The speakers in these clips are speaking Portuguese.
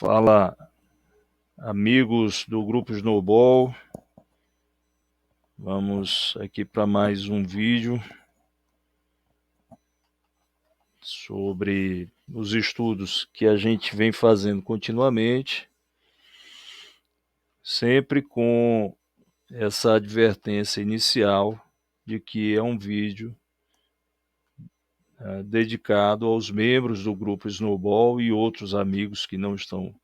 Fala, amigos do Grupo Snowball. Vamos aqui para mais um vídeo sobre os estudos que a gente vem fazendo continuamente, sempre com essa advertência inicial de que é um vídeo dedicado aos membros do Grupo Snowball e outros amigos que não estão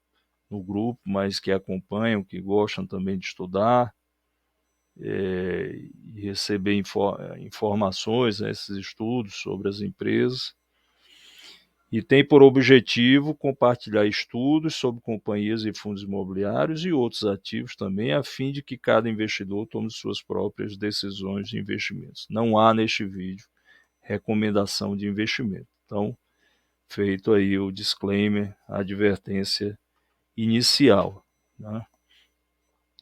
no grupo, mas que acompanham, que gostam também de estudar e receber informações, esses estudos sobre as empresas, e tem por objetivo compartilhar estudos sobre companhias e fundos imobiliários e outros ativos também, a fim de que cada investidor tome suas próprias decisões de investimentos. Não há neste vídeo recomendação de investimento. Então, feito aí o disclaimer, a advertência inicial, né?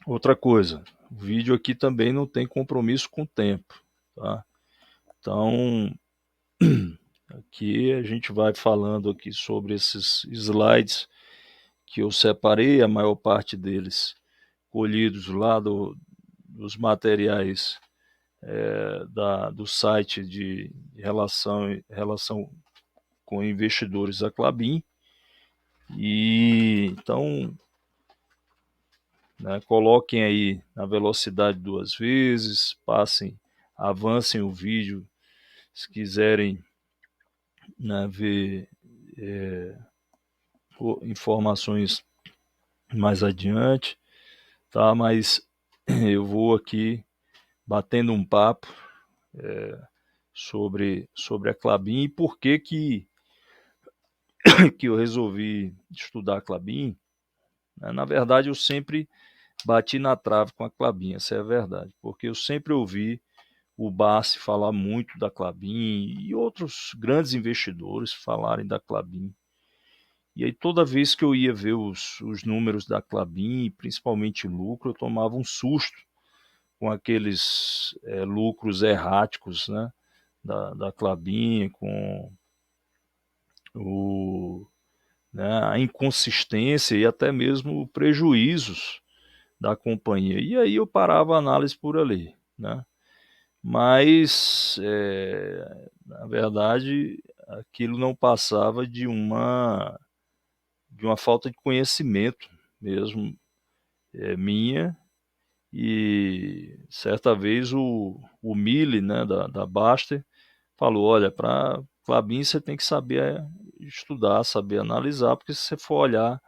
Outra coisa, o vídeo aqui também não tem compromisso com o tempo, tá? Então, aqui a gente vai falando aqui sobre esses slides que eu separei, a maior parte deles colhidos lá dos materiais do site de relação com investidores da Klabin. E então, né, coloquem aí na velocidade 2 vezes, avancem o vídeo se quiserem, né, ver informações mais adiante, tá? Mas eu vou aqui batendo um papo sobre a Klabin e por que eu resolvi estudar a Klabin. Na verdade, eu sempre bati na trave com a Klabin, essa é a verdade, porque eu sempre ouvi o Bassi falar muito da Klabin e outros grandes investidores falarem da Klabin. E aí toda vez que eu ia ver os números da Klabin, principalmente lucro, eu tomava um susto com aqueles lucros erráticos, né, da Klabin, com né, a inconsistência e até mesmo prejuízos da companhia. E aí eu parava a análise por ali, né? Mas, na verdade, aquilo não passava de uma falta de conhecimento mesmo minha. E certa vez o Mille, né, da Baster, falou: olha, para Klabin você tem que saber estudar, saber analisar, porque se você for olhar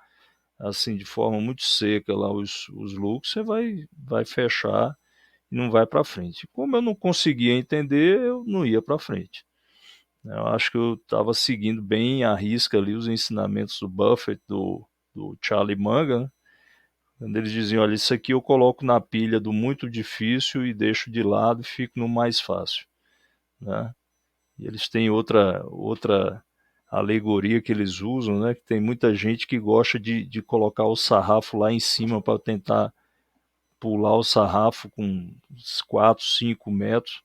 assim de forma muito seca lá os lucros, você vai fechar e não vai para frente. Como eu não conseguia entender, eu não ia para frente. Eu acho que eu estava seguindo bem à risca ali os ensinamentos do Buffett, do Charlie Munger, né? Quando eles diziam: olha, isso aqui eu coloco na pilha do muito difícil e deixo de lado e fico no mais fácil, né? E eles têm outra alegoria que eles usam, né? Que tem muita gente que gosta de colocar o sarrafo lá em cima para tentar pular o sarrafo com 4, 5 metros,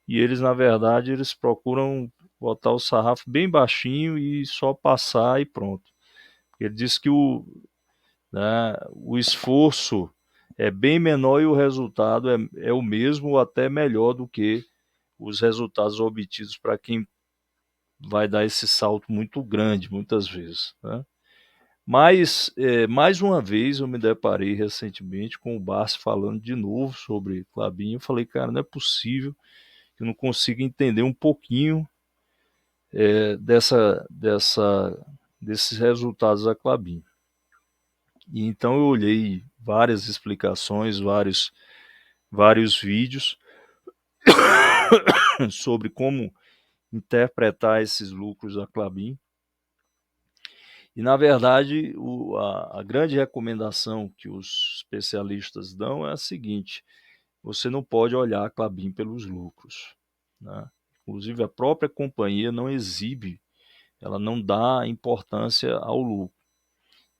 e eles, na verdade, eles procuram botar o sarrafo bem baixinho e só passar e pronto. Ele diz que né, o esforço é bem menor e o resultado é o mesmo ou até melhor do que os resultados obtidos para quem vai dar esse salto muito grande, muitas vezes, né? Mas, mais uma vez, eu me deparei recentemente com o Barsi falando de novo sobre Klabin. Eu falei: cara, não é possível que eu não consiga entender um pouquinho desses resultados da Klabin. E então eu olhei várias explicações, vários vídeos sobre como interpretar esses lucros da Klabin. E, na verdade, a grande recomendação que os especialistas dão é a seguinte: você não pode olhar a Klabin pelos lucros, né? Inclusive, a própria companhia não exibe, ela não dá importância ao lucro,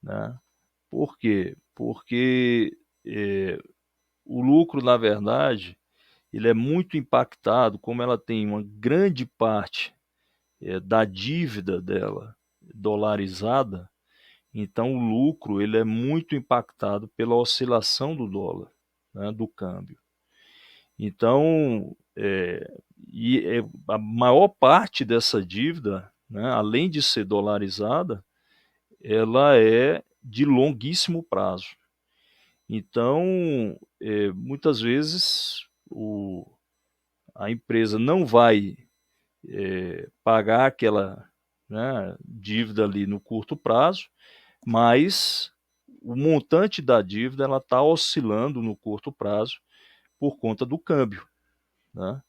né? Por quê? Porque o lucro, na verdade, ele é muito impactado, como ela tem uma grande parte da dívida dela dolarizada. Então, o lucro ele é muito impactado pela oscilação do dólar, né, do câmbio. Então, a maior parte dessa dívida, né, além de ser dolarizada, ela é de longuíssimo prazo. Então, muitas vezes a empresa não vai pagar aquela, né, dívida ali no curto prazo, mas o montante da dívida ela está oscilando no curto prazo por conta do câmbio, né?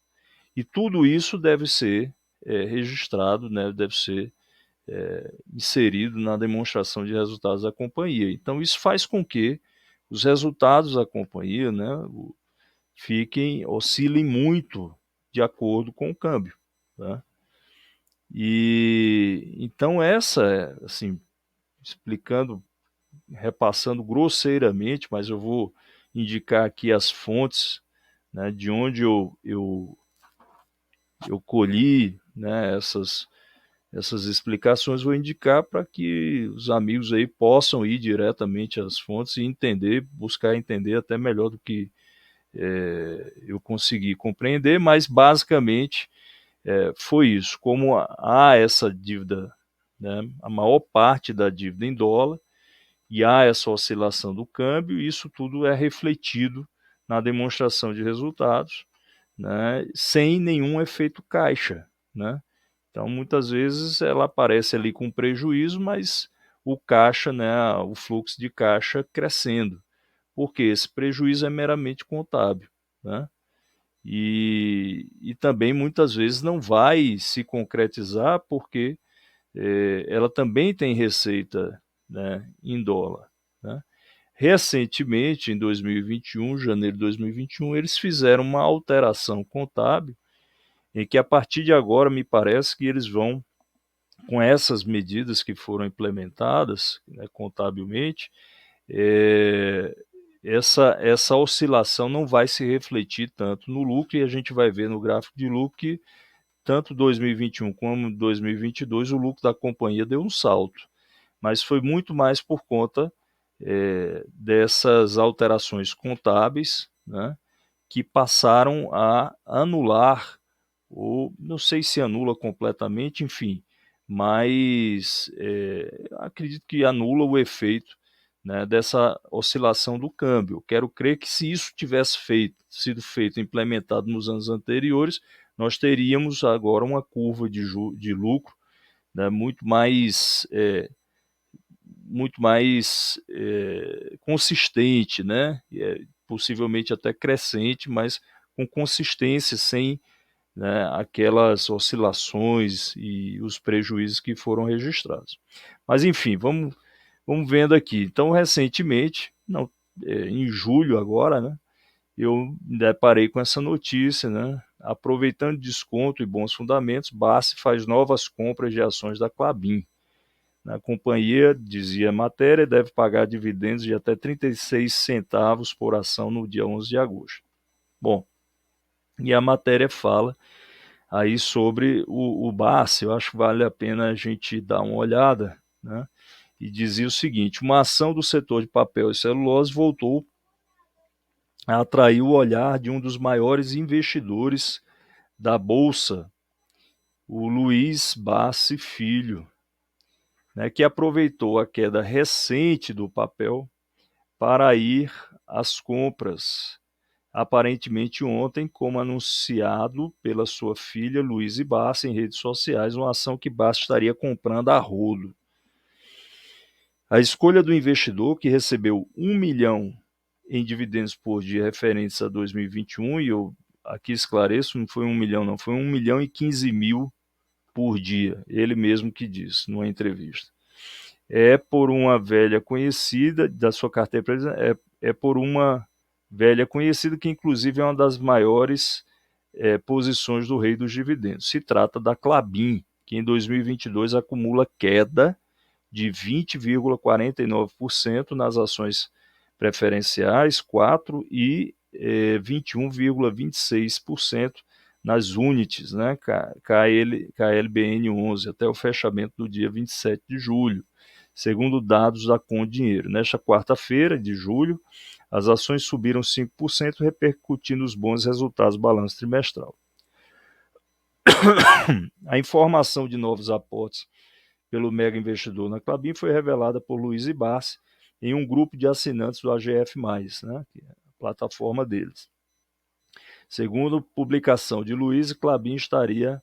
E tudo isso deve ser registrado, né, deve ser inserido na demonstração de resultados da companhia. Então, isso faz com que os resultados da companhia, né, oscilem muito de acordo com o câmbio, né? E então assim, explicando, repassando grosseiramente, mas eu vou indicar aqui as fontes, né, de onde eu colhi, né, essas explicações, vou indicar para que os amigos aí possam ir diretamente às fontes e entender, buscar entender até melhor do que eu consegui compreender, mas basicamente foi isso. Como há essa dívida, né, a maior parte da dívida em dólar, e há essa oscilação do câmbio, isso tudo é refletido na demonstração de resultados, né, sem nenhum efeito caixa, né? Então, muitas vezes ela aparece ali com prejuízo, mas o caixa, né, o fluxo de caixa crescendo, porque esse prejuízo é meramente contábil, né? E também muitas vezes não vai se concretizar porque ela também tem receita, né, em dólar, né? Recentemente, em 2021, janeiro de 2021, eles fizeram uma alteração contábil em que a partir de agora me parece que eles vão, com essas medidas que foram implementadas, né, contabilmente, é, essa oscilação não vai se refletir tanto no lucro, e a gente vai ver no gráfico de lucro que tanto 2021 como 2022 o lucro da companhia deu um salto, mas foi muito mais por conta dessas alterações contábeis, né, que passaram a anular, ou não sei se anula completamente, enfim, mas acredito que anula o efeito, né, dessa oscilação do câmbio. Quero crer que se isso tivesse sido feito, implementado nos anos anteriores, nós teríamos agora uma curva de lucro, né, muito mais consistente, né? Possivelmente até crescente, mas com consistência, sem, né, aquelas oscilações e os prejuízos que foram registrados. Mas enfim, vamos vendo aqui. Então, recentemente, não, em julho agora, né, eu me deparei com essa notícia, né? Aproveitando desconto e bons fundamentos, BASF faz novas compras de ações da Klabin. A companhia, dizia a matéria, deve pagar dividendos de até 36 centavos por ação no dia 11 de agosto. Bom, e a matéria fala aí sobre o BASF, eu acho que vale a pena a gente dar uma olhada, né? E dizia o seguinte: uma ação do setor de papel e celulose voltou a atrair o olhar de um dos maiores investidores da Bolsa, o Luiz Bassi Filho, né, que aproveitou a queda recente do papel para ir às compras, aparentemente ontem, como anunciado pela sua filha Luíse Bassi em redes sociais, uma ação que Bassi estaria comprando a rodo. A escolha do investidor, que recebeu 1 milhão em dividendos por dia referentes a 2021, e eu aqui esclareço, não foi 1 milhão não, foi 1 milhão e 15 mil por dia, ele mesmo que disse numa entrevista. É por uma velha conhecida da sua carteira, é por uma velha conhecida que inclusive é uma das maiores posições do rei dos dividendos. Se trata da Klabin, que em 2022 acumula queda de 20,49% nas ações preferenciais, 4 e 21,26% nas units, né, KLBN11, até o fechamento do dia 27 de julho. segundo dados da Com Dinheiro. Nesta quarta-feira de julho, as ações subiram 5%, repercutindo os bons resultados do balanço trimestral. A informação de novos aportes pelo mega investidor na Klabin foi revelada por Luiz Barsi em um grupo de assinantes do AGF+, né, que é a plataforma deles. Segundo publicação de Luiz, Klabin estaria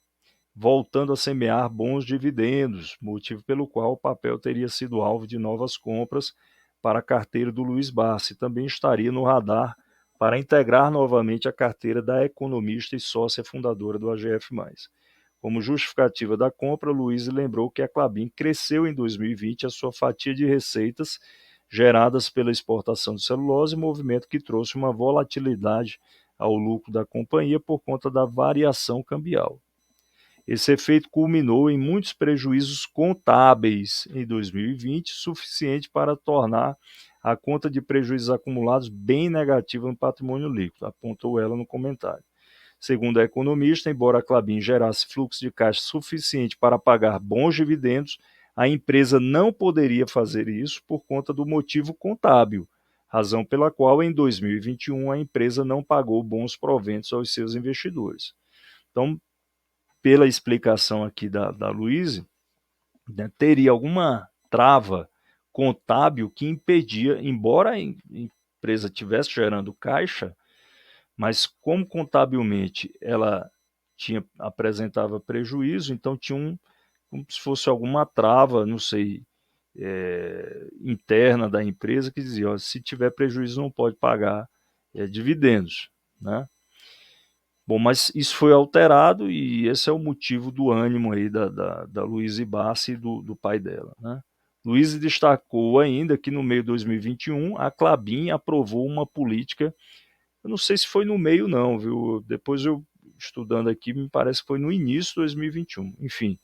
voltando a semear bons dividendos, motivo pelo qual o papel teria sido alvo de novas compras para a carteira do Luiz Barsi. Também estaria no radar para integrar novamente a carteira da economista e sócia fundadora do AGF+. Como justificativa da compra, Luiz lembrou que a Klabin cresceu em 2020 a sua fatia de receitas geradas pela exportação de celulose, movimento que trouxe uma volatilidade ao lucro da companhia por conta da variação cambial. Esse efeito culminou em muitos prejuízos contábeis em 2020, suficiente para tornar a conta de prejuízos acumulados bem negativa no patrimônio líquido, apontou ela no comentário. Segundo a economista, embora a Klabin gerasse fluxo de caixa suficiente para pagar bons dividendos, a empresa não poderia fazer isso por conta do motivo contábil, razão pela qual em 2021 a empresa não pagou bons proventos aos seus investidores. Então, pela explicação aqui da Luiz, né, teria alguma trava contábil que impedia, embora a empresa estivesse gerando caixa, mas como contabilmente ela apresentava prejuízo, então tinha como se fosse alguma trava, não sei, interna da empresa que dizia, ó, se tiver prejuízo não pode pagar dividendos, né? Bom, mas isso foi alterado e esse é o motivo do ânimo aí da Luiz Barsi e do pai dela, né? Luiz destacou ainda que no meio de 2021 a Klabin aprovou uma política, eu não sei se foi no meio não, viu? Depois eu estudando aqui, me parece que foi no início de 2021. Enfim,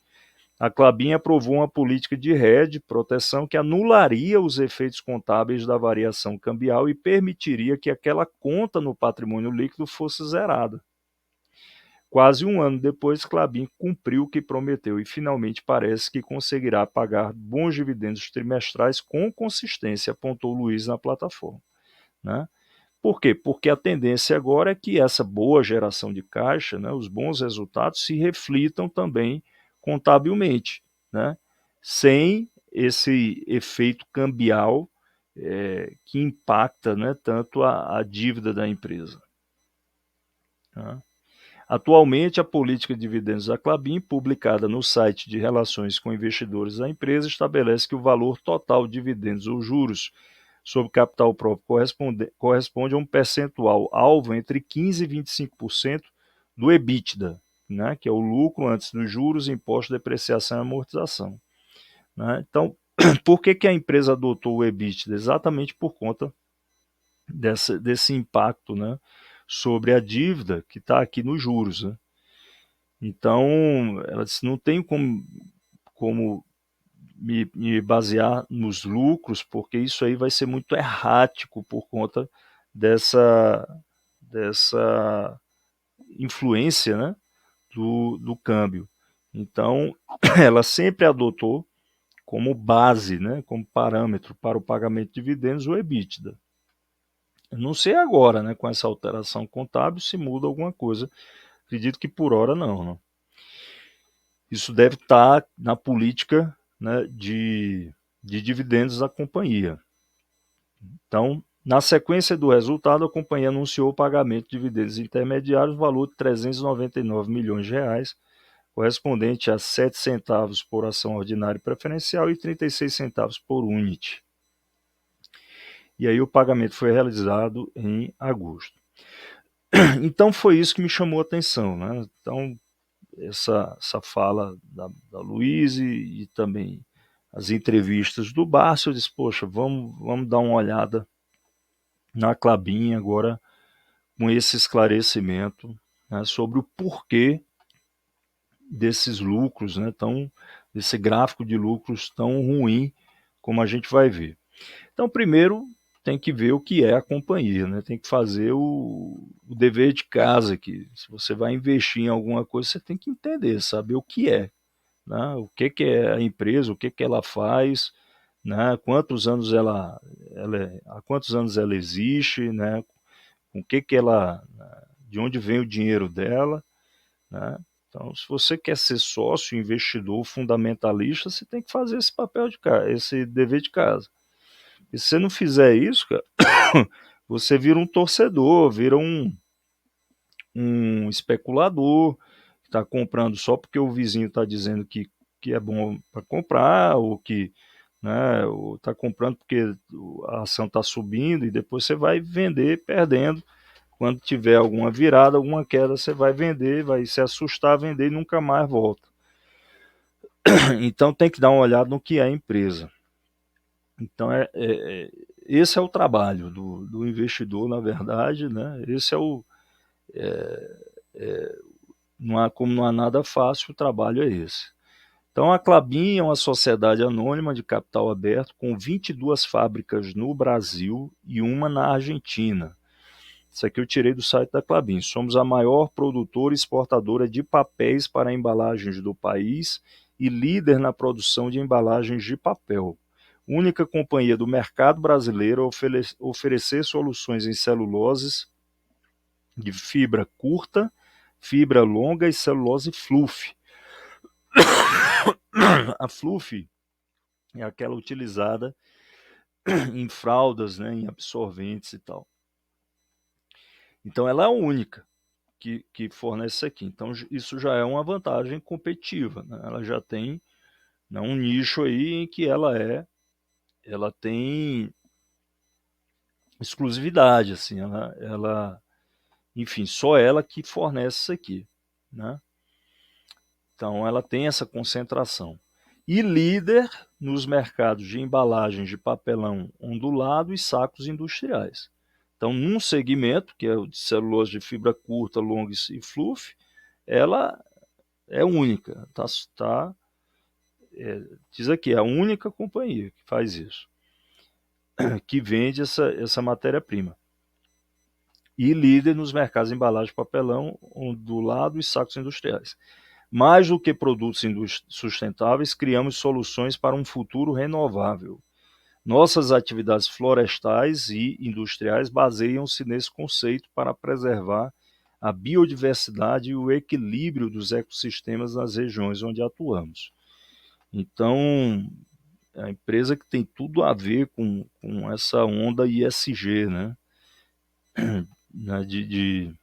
a Klabin aprovou uma política de hedge, proteção, que anularia os efeitos contábeis da variação cambial e permitiria que aquela conta no patrimônio líquido fosse zerada. Quase um ano depois, Klabin cumpriu o que prometeu e finalmente parece que conseguirá pagar bons dividendos trimestrais com consistência, apontou Luiz na plataforma, né? Por quê? Porque a tendência agora é que essa boa geração de caixa, né, os bons resultados, se reflitam também contabilmente, né, sem esse efeito cambial que impacta, né, tanto a dívida da empresa, né? Atualmente, a política de dividendos da Klabin, publicada no site de relações com investidores da empresa, estabelece que o valor total de dividendos ou juros sobre capital próprio corresponde a um percentual alvo entre 15% e 25% do EBITDA, né, que é o lucro antes dos juros, imposto, depreciação e amortização, né? Então, por que a empresa adotou o EBITDA? Exatamente por conta desse impacto, né, sobre a dívida que está aqui nos juros, né? Então, ela disse, não tem como me basear nos lucros, porque isso aí vai ser muito errático por conta dessa influência, né, do câmbio. Então, ela sempre adotou como base, né, como parâmetro para o pagamento de dividendos o EBITDA. Eu não sei agora, né, com essa alteração contábil, se muda alguma coisa. Acredito que por hora não, né? Isso deve estar na política, né, de dividendos da companhia. Então, na sequência do resultado, a companhia anunciou o pagamento de dividendos intermediários no valor de 399 milhões de reais, correspondente a 7 centavos por ação ordinária e preferencial e 36 centavos por unit. E aí o pagamento foi realizado em agosto. Então foi isso que me chamou a atenção, né? Então, essa fala da Luiz e também as entrevistas do Barsi, eu disse, poxa, vamos dar uma olhada na Klabin agora com esse esclarecimento, né, sobre o porquê desses lucros, né, desse gráfico de lucros tão ruim como a gente vai ver. Então, primeiro, tem que ver o que é a companhia, né? Tem que fazer o dever de casa aqui. Se você vai investir em alguma coisa, você tem que entender, saber o que é, né? O que é a empresa, o que ela faz, né? Há quantos anos ela existe, né? Com que ela, de onde vem o dinheiro dela, né? Então, se você quer ser sócio, investidor, fundamentalista, você tem que fazer esse papel de casa, esse dever de casa. E se você não fizer isso, cara, você vira um torcedor, vira um especulador, que está comprando só porque o vizinho está dizendo que é bom para comprar, ou que, né, está comprando porque a ação está subindo, e depois você vai vender perdendo. Quando tiver alguma virada, alguma queda, você vai vender, vai se assustar, vender e nunca mais volta. Então tem que dar uma olhada no que é a empresa. Então esse é o trabalho do investidor, na verdade, né? Esse é o não há como não há nada fácil, o trabalho é esse. Então a Klabin é uma sociedade anônima de capital aberto com 22 fábricas no Brasil e uma na Argentina. Isso aqui eu tirei do site da Klabin. Somos a maior produtora e exportadora de papéis para embalagens do país e líder na produção de embalagens de papel. Única companhia do mercado brasileiro a oferecer soluções em celuloses de fibra curta, fibra longa e celulose fluff. A fluff é aquela utilizada em fraldas, né, em absorventes e tal. Então ela é a única que fornece isso aqui. Então isso já é uma vantagem competitiva, né? Ela já tem, né, um nicho aí em que ela tem exclusividade, assim, enfim, só ela que fornece isso aqui, né? Então ela tem essa concentração. E líder nos mercados de embalagens de papelão ondulado e sacos industriais. Então, num segmento, que é o de celulose de fibra curta, longa e fluff, ela é única. Diz aqui, é a única companhia que faz isso, que vende essa matéria-prima. E líder nos mercados de embalagem de papelão ondulado e sacos industriais. Mais do que produtos sustentáveis, criamos soluções para um futuro renovável. Nossas atividades florestais e industriais baseiam-se nesse conceito para preservar a biodiversidade e o equilíbrio dos ecossistemas nas regiões onde atuamos. Então, é a empresa que tem tudo a ver com essa onda ISG, né? De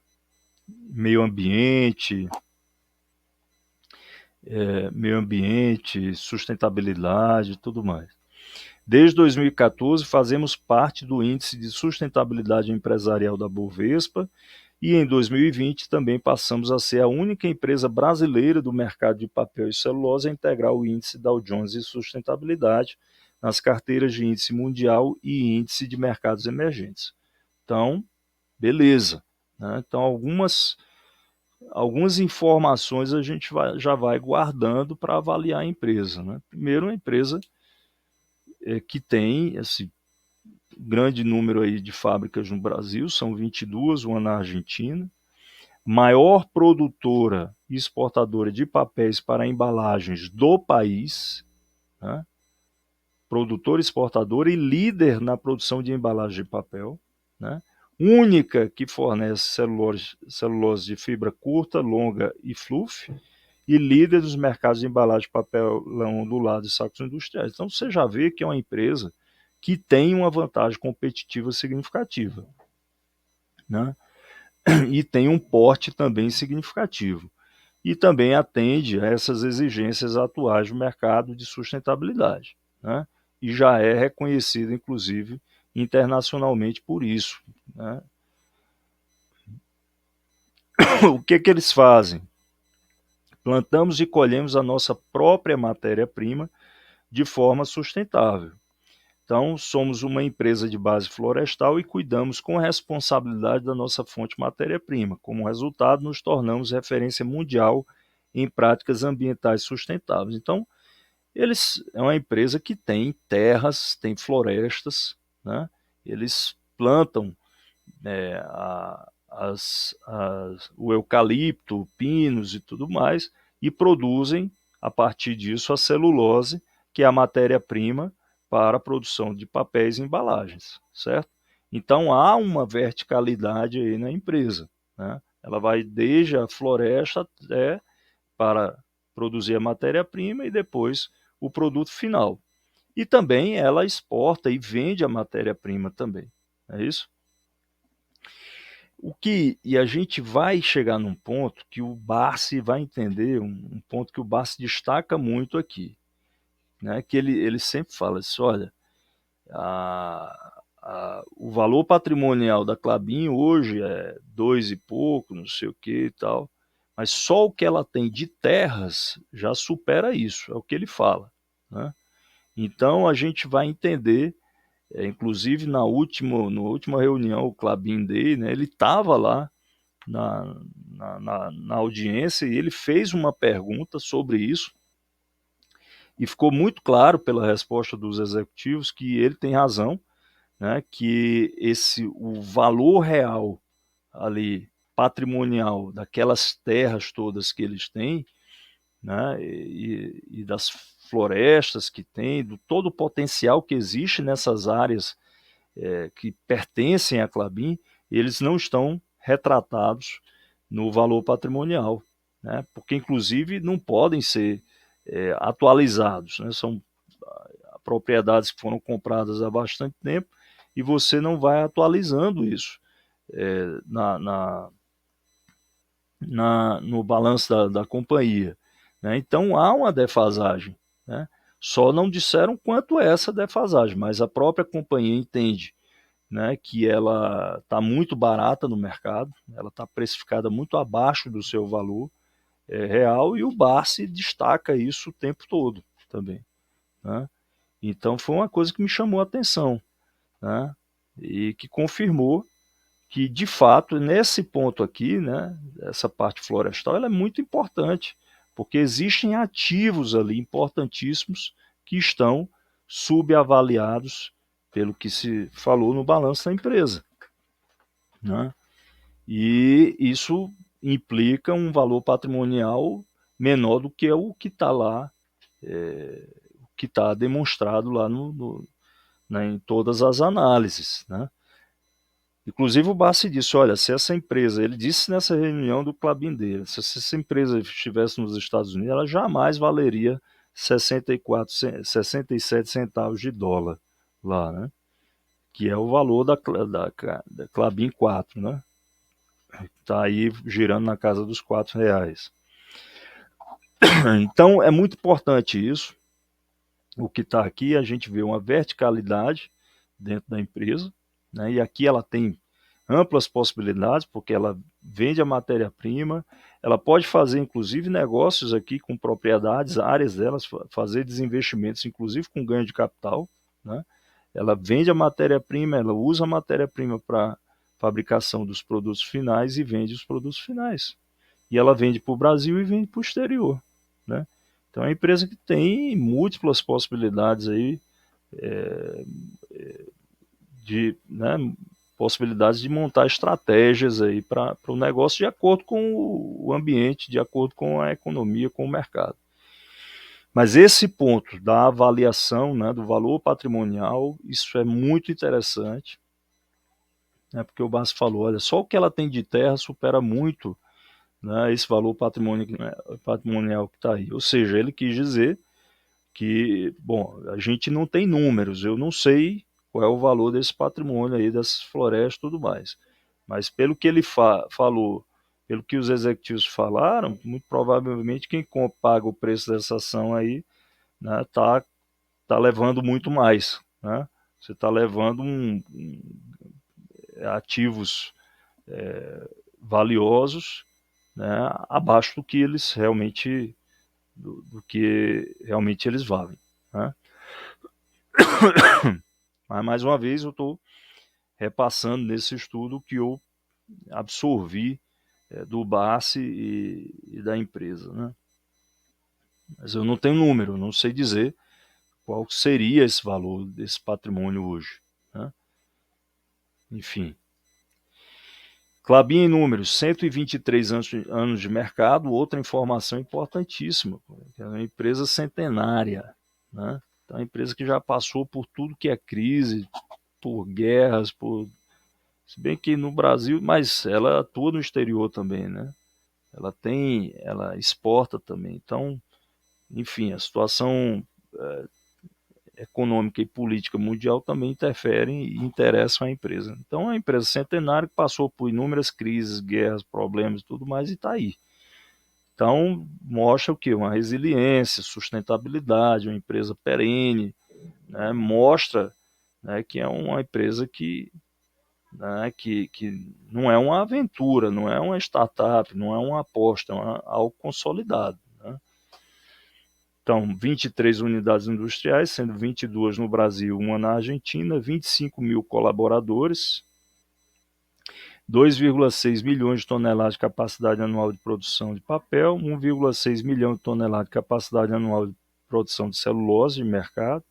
meio ambiente, sustentabilidade e tudo mais. Desde 2014, fazemos parte do Índice de Sustentabilidade Empresarial da Bovespa e em 2020 também passamos a ser a única empresa brasileira do mercado de papel e celulose a integrar o Índice Dow Jones de Sustentabilidade nas carteiras de índice mundial e índice de mercados emergentes. Então, beleza, né? Então, algumas informações a gente já vai guardando para avaliar a empresa, né? Primeiro, uma empresa que tem esse grande número aí de fábricas no Brasil, são 22, uma na Argentina, maior produtora e exportadora de papéis para embalagens do país, né? Produtora, exportadora e líder na produção de embalagem de papel, né? Única que fornece celulose de fibra curta, longa e fluff, e líder dos mercados de embalagem de papelão ondulado e sacos industriais. Então você já vê que é uma empresa que tem uma vantagem competitiva significativa, né? E tem um porte também significativo. E também atende a essas exigências atuais do mercado de sustentabilidade, né? E já é reconhecido, inclusive, internacionalmente por isso, né? O que eles fazem? Plantamos e colhemos a nossa própria matéria-prima de forma sustentável. Então, somos uma empresa de base florestal e cuidamos com responsabilidade da nossa fonte matéria-prima. Como resultado, nos tornamos referência mundial em práticas ambientais sustentáveis. Então, eles é uma empresa que tem terras, tem florestas, né? Eles plantam o eucalipto, pinos e tudo mais, e produzem, a partir disso, a celulose, que é a matéria-prima para a produção de papéis e embalagens, certo? Então há uma verticalidade aí na empresa, né? Ela vai desde a floresta até para produzir a matéria-prima e depois o produto final. E também ela exporta e vende a matéria-prima também, é isso? E a gente vai chegar num ponto que o Barsi vai entender, um ponto que o Barsi destaca muito aqui, né? Que ele sempre fala assim, olha, o valor patrimonial da Klabin hoje é 2 e pouco, não sei o que e tal, mas só o que ela tem de terras já supera isso, é o que ele fala, né? Então a gente vai entender, inclusive na última reunião, o Klabin Day, né, ele estava lá na audiência e ele fez uma pergunta sobre isso e ficou muito claro pela resposta dos executivos que ele tem razão, né, que o valor real ali patrimonial daquelas terras todas que eles têm, né, e das florestas que tem, do todo o potencial que existe nessas áreas que pertencem à Klabin, eles não estão retratados no valor patrimonial, né, porque inclusive não podem ser atualizados, né, são propriedades que foram compradas há bastante tempo e você não vai atualizando isso é, na, na, no balanço da companhia, né? Então há uma defasagem, né? Só não disseram quanto é essa defasagem, mas a própria companhia entende, né, que ela está muito barata no mercado, ela está precificada muito abaixo do seu valor real e o Barsi destaca isso o tempo todo também, né? Então foi uma coisa que me chamou a atenção, né? E que confirmou que, de fato, nesse ponto aqui, né, essa parte florestal ela é muito importante, porque existem ativos ali importantíssimos que estão subavaliados pelo que se falou no balanço da empresa, né? E isso implica um valor patrimonial menor do que o que está lá, o que está demonstrado lá em todas as análises, né? Inclusive o Bassi disse, olha, se essa empresa, ele disse nessa reunião do Klabin dele, se essa empresa estivesse nos Estados Unidos, ela jamais valeria 67 centavos de dólar lá, né? Que é o valor da Klabin 4, né? Está aí girando na casa dos R$ 4. Então é muito importante isso. O que está aqui, a gente vê uma verticalidade dentro da empresa, né? E aqui ela tem amplas possibilidades, porque ela vende a matéria-prima, ela pode fazer inclusive negócios aqui com propriedades, áreas delas, fazer desinvestimentos, inclusive com ganho de capital, né? Ela vende a matéria-prima, ela usa a matéria-prima para fabricação dos produtos finais e vende os produtos finais. E ela vende para o Brasil e vende para o exterior, né? Então é uma empresa que tem múltiplas possibilidades aí de, né, possibilidades de montar estratégias aí para o negócio de acordo com o ambiente, de acordo com a economia, com o mercado. Mas esse ponto da avaliação, né, do valor patrimonial, isso é muito interessante, né, porque o Barsi falou, olha, só o que ela tem de terra supera muito, né, esse valor patrimonial que está aí. Ou seja, ele quis dizer que, bom, a gente não tem números, eu não sei qual é o valor desse patrimônio aí, dessas florestas e tudo mais. Mas pelo que ele falou, pelo que os executivos falaram, muito provavelmente quem paga o preço dessa ação aí, né, tá levando muito mais, né? Você está levando ativos valiosos, né, abaixo do que realmente eles valem, né? Mas, mais uma vez, eu estou repassando nesse estudo que eu absorvi do Bassi e da empresa, né? Mas eu não tenho número, não sei dizer qual seria esse valor desse patrimônio hoje, né? Enfim. Klabin em números, 123 anos de mercado, outra informação importantíssima, é uma empresa centenária, né? Então, é uma empresa que já passou por tudo que é crise, por guerras, se bem que no Brasil, mas ela atua no exterior também, né? Ela exporta também. Então, enfim, a situação econômica e política mundial também interferem e interessam a empresa. Então, é uma empresa centenária que passou por inúmeras crises, guerras, problemas e tudo mais e está aí. Então, mostra o quê? Uma resiliência, sustentabilidade, uma empresa perene, né? Mostra, né, que é uma empresa que não é uma aventura, não é uma startup, não é uma aposta, é algo consolidado. Né? Então, 23 unidades industriais, sendo 22 no Brasil, uma na Argentina, 25 mil colaboradores, 2,6 milhões de toneladas de capacidade anual de produção de papel, 1,6 milhão de toneladas de capacidade anual de produção de celulose de mercado,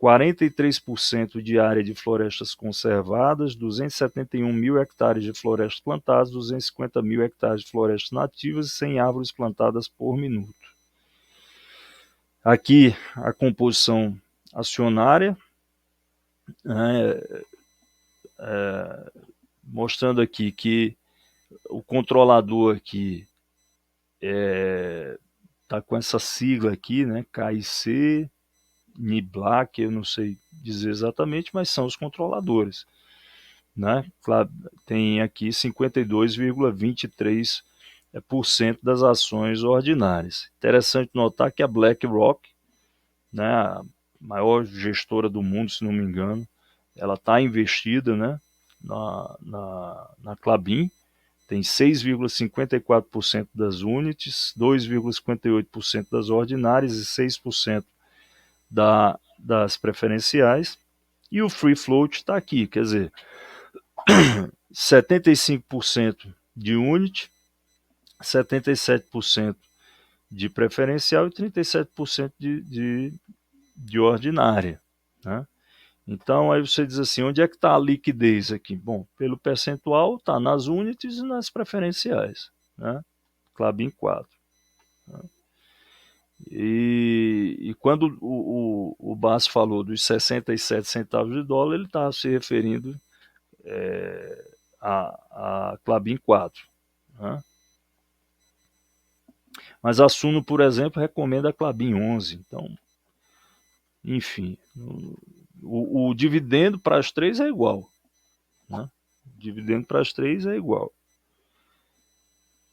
43% de área de florestas conservadas, 271 mil hectares de florestas plantadas, 250 mil hectares de florestas nativas e 100 árvores plantadas por minuto. Aqui a composição acionária, né, mostrando aqui que o controlador aqui está com essa sigla aqui, né, KIC, NIBLAC, eu não sei dizer exatamente, mas são os controladores. Né? Tem aqui 52,23% das ações ordinárias. Interessante notar que a BlackRock, né, a maior gestora do mundo, se não me engano, ela está investida, né, na Klabin, tem 6,54% das units, 2,58% das ordinárias e 6% das preferenciais. E o free float está aqui, quer dizer, 75% de unit, 77% de preferencial e 37% de ordinária. Né? Então, aí você diz assim, onde é que está a liquidez aqui? Bom, pelo percentual, está nas units e nas preferenciais. Né? Klabin 4. Né? E quando o Bass falou dos 67 centavos de dólar, ele estava se referindo a Klabin 4. Né? Mas a Suno, por exemplo, recomenda a Klabin 11. Então, enfim, o dividendo para as três é igual. Né? O dividendo para as três é igual.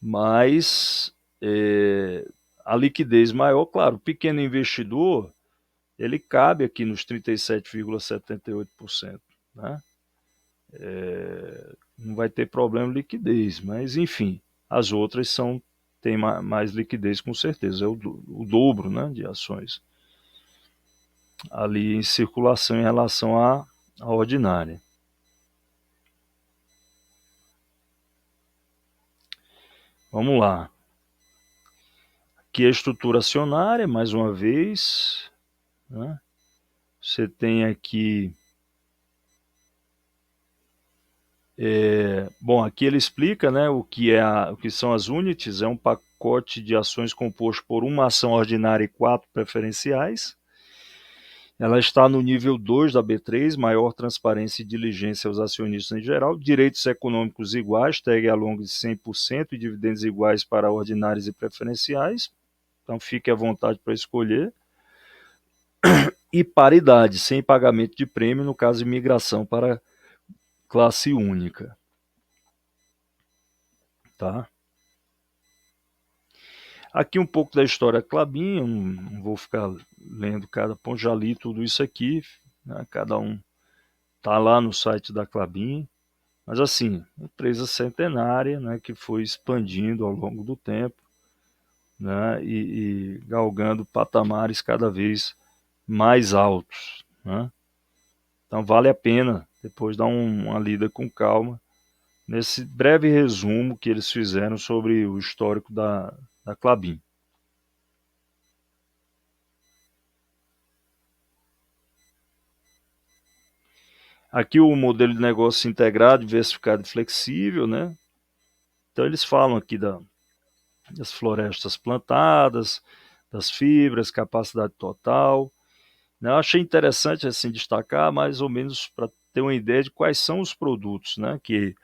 Mas a liquidez maior, claro, o pequeno investidor, ele cabe aqui nos 37,78%. Né? Não vai ter problema de liquidez, mas enfim, as outras têm mais liquidez com certeza, é o dobro, né, de ações ali em circulação em relação à ordinária. Vamos lá. Aqui a estrutura acionária, mais uma vez. Né? Você tem aqui... bom, aqui ele explica, né, o que são as units. É um pacote de ações composto por uma ação ordinária e 4 preferenciais. Ela está no nível 2 da B3, maior transparência e diligência aos acionistas em geral, direitos econômicos iguais, tag along de 100% e dividendos iguais para ordinários e preferenciais, então fique à vontade para escolher, e paridade, sem pagamento de prêmio no caso de migração para classe única. Tá? Aqui um pouco da história Klabin, eu não vou ficar lendo cada ponto, já li tudo isso aqui, né? Cada um está lá no site da Klabin. Mas assim, empresa centenária, né, que foi expandindo ao longo do tempo, né, e galgando patamares cada vez mais altos. Né? Então vale a pena depois dar uma lida com calma nesse breve resumo que eles fizeram sobre o histórico da Klabin. Aqui o modelo de negócio integrado, diversificado e flexível, né? Então eles falam aqui das florestas plantadas, das fibras, capacidade total, né. Eu achei interessante, assim, destacar mais ou menos para ter uma ideia de quais são os produtos, né, que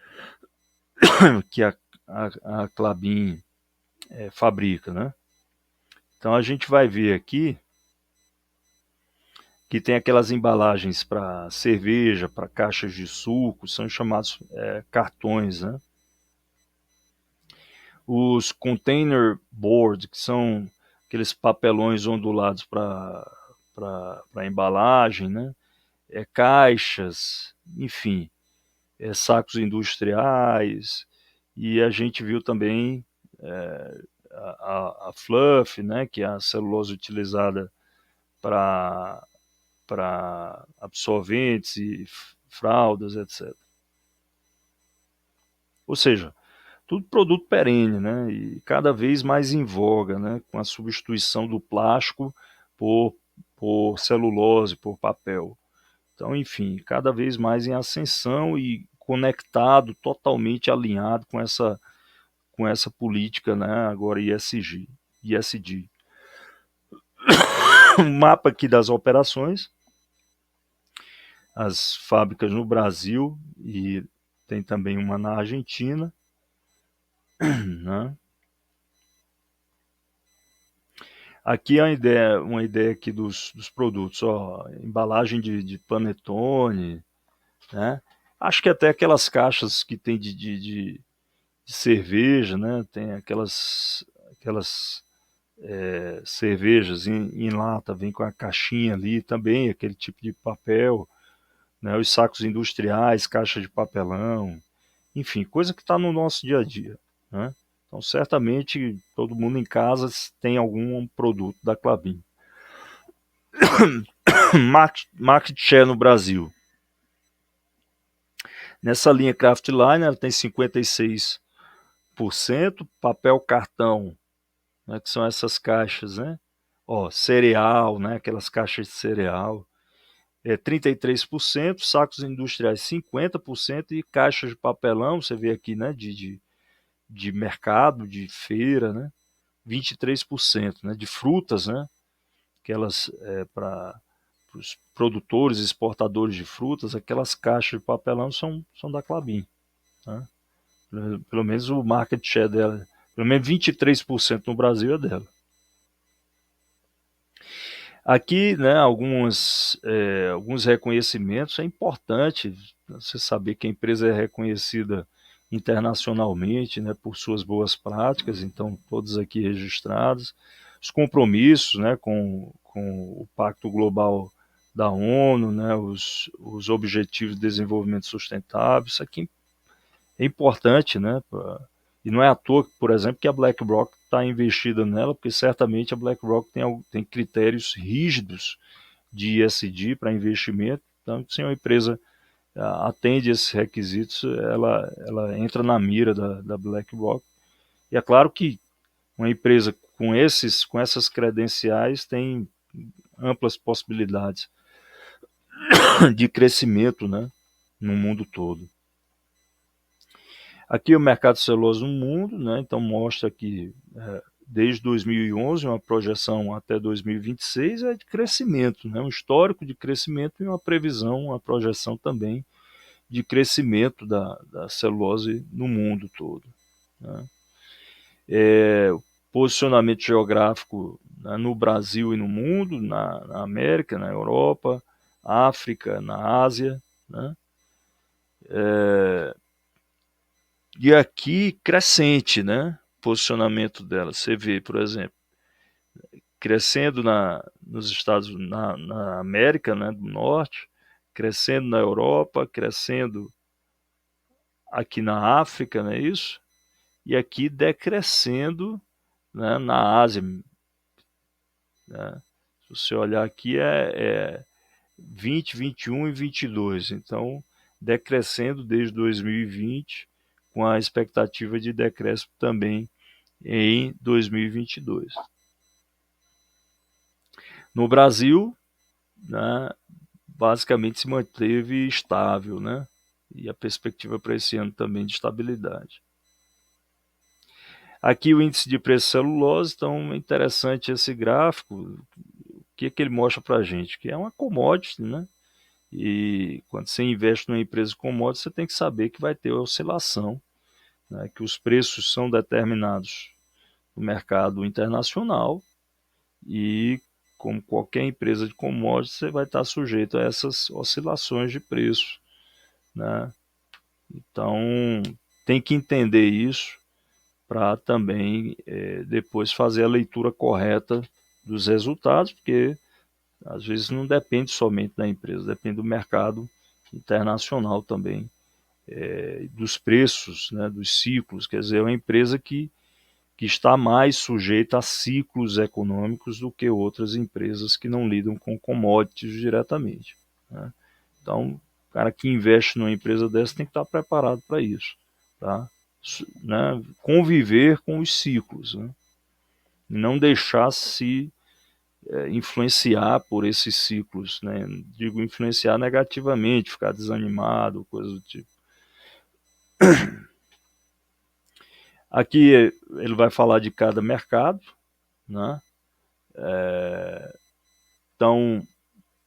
a Klabin, fabrica, né. Então a gente vai ver aqui que tem aquelas embalagens para cerveja, para caixas de suco, são chamados cartões, né? Os container board, que são aqueles papelões ondulados para embalagem, né? Caixas, enfim, sacos industriais, e a gente viu também a fluff, né? Que é a celulose utilizada para absorventes e fraldas, etc. Ou seja, tudo produto perene, né? E cada vez mais em voga, né? Com a substituição do plástico por, por celulose, por papel. Então, enfim, cada vez mais em ascensão e conectado, totalmente alinhado com essa política, né? Agora ISD. Um mapa aqui das operações, as fábricas no Brasil e tem também uma na Argentina, né? Aqui é uma ideia aqui dos produtos, ó, embalagem de panetone, né? Acho que até aquelas caixas que tem de cerveja, né? Tem aquelas cervejas em lata, vem com a caixinha ali também, aquele tipo de papel, né? Os sacos industriais, caixa de papelão, enfim, coisa que está no nosso dia a dia, né? Então, certamente, todo mundo em casa tem algum produto da Klabin. Market share no Brasil. Nessa linha Craftline, ela tem 56%, papel cartão, né, que são essas caixas, né? Ó, cereal, né, aquelas caixas de cereal, 33%, sacos industriais 50% e caixas de papelão, você vê aqui, né, de mercado, de feira, né, 23%, né, de frutas, né, aquelas para os produtores, exportadores de frutas, aquelas caixas de papelão são da Klabin, né? Pelo menos o market share dela, pelo menos 23% no Brasil é dela. Aqui, né, alguns reconhecimentos, é importante você saber que a empresa é reconhecida internacionalmente, né, por suas boas práticas, então todos aqui registrados, os compromissos, né, com o Pacto Global da ONU, né, os Objetivos de Desenvolvimento Sustentável, isso aqui é importante, né, e não é à toa, por exemplo, que a BlackRock está investida nela, porque certamente a BlackRock tem critérios rígidos de ESG para investimento, então se uma empresa atende esses requisitos, ela entra na mira da BlackRock. E é claro que uma empresa com essas credenciais tem amplas possibilidades de crescimento, né, no mundo todo. Aqui o mercado celuloso no mundo, né, então mostra que desde 2011 uma projeção até 2026 é de crescimento, né, um histórico de crescimento e uma previsão, uma projeção também de crescimento da celulose no mundo todo, né. Posicionamento geográfico, né, no Brasil e no mundo, na América, na Europa, África, na Ásia, né. E aqui crescente, né? Posicionamento dela. Você vê, por exemplo, crescendo nos Estados na América, né, do Norte, crescendo na Europa, crescendo aqui na África, não é isso? E aqui decrescendo, né, na Ásia, né? Se você olhar aqui é 20, 21 e 22. Então, decrescendo desde 2020, com a expectativa de decréscimo também em 2022. No Brasil, né, basicamente se manteve estável, né? E a perspectiva para esse ano também de estabilidade. Aqui o índice de preço de celulose, então é interessante esse gráfico. O que ele mostra para a gente? Que é uma commodity, né? E quando você investe numa empresa commodity, você tem que saber que vai ter oscilação, né? Que os preços são determinados no mercado internacional e, como qualquer empresa de commodities, você vai estar sujeito a essas oscilações de preço, né? Então, tem que entender isso para também depois fazer a leitura correta dos resultados, porque às vezes não depende somente da empresa, depende do mercado internacional também, dos preços, né, dos ciclos. Quer dizer, é uma empresa que está mais sujeita a ciclos econômicos do que outras empresas que não lidam com commodities diretamente, né? Então, o cara que investe numa empresa dessa tem que estar preparado para isso, tá? Né? Conviver com os ciclos, né? Não deixar se influenciar por esses ciclos, né? Digo, influenciar negativamente, ficar desanimado, coisa do tipo. Aqui ele vai falar de cada mercado, né? Então,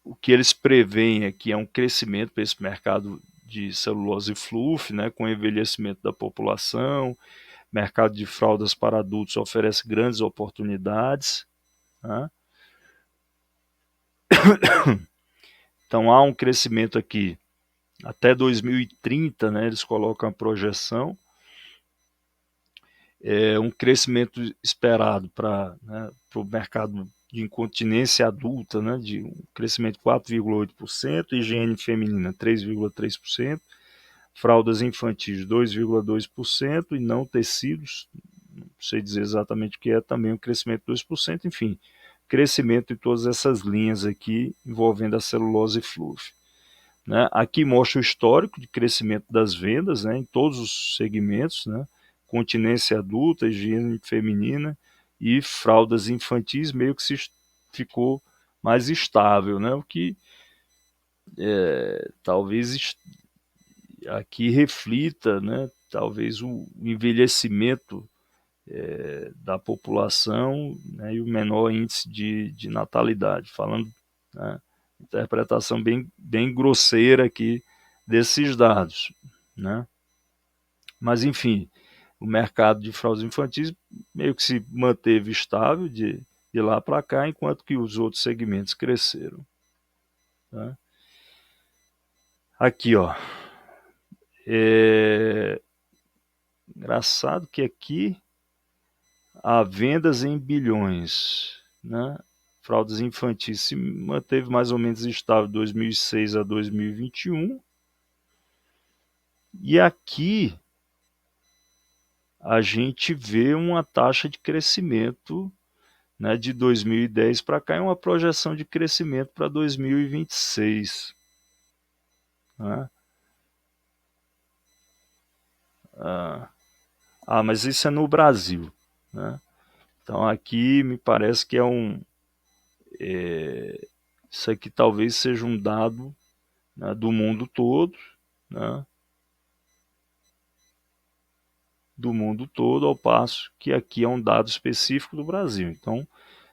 o que eles preveem aqui é um crescimento para esse mercado de celulose e fluff, né? Com o envelhecimento da população, mercado de fraldas para adultos oferece grandes oportunidades, né? Então há um crescimento aqui até 2030, né? Eles colocam a projeção, um crescimento esperado para, né, o mercado de incontinência adulta, né, de um crescimento de 4,8%, higiene feminina 3,3%, fraldas infantis 2,2% e não tecidos, não sei dizer exatamente o que é, também um crescimento de 2%, enfim, crescimento em todas essas linhas aqui envolvendo a celulose fluff, né? Aqui mostra o histórico de crescimento das vendas, né, em todos os segmentos, né? Continência adulta, higiene feminina e fraldas infantis meio que ficou mais estável, né? O que talvez aqui reflita, né? Talvez o envelhecimento da população, né? E o menor índice de natalidade, falando, né? Interpretação bem grosseira aqui desses dados, né? Mas enfim, o mercado de fraldas infantis meio que se manteve estável de lá para cá, enquanto que os outros segmentos cresceram, tá? Aqui, ó, engraçado que aqui há vendas em bilhões, né? Fraldas infantis se manteve mais ou menos estável de 2006 a 2021. E aqui a gente vê uma taxa de crescimento, né, de 2010 para cá, e uma projeção de crescimento para 2026. Né? Mas isso é no Brasil. Né? Então aqui me parece que isso aqui talvez seja um dado, né, do mundo todo, né? Do mundo todo, ao passo que aqui é um dado específico do Brasil. Então,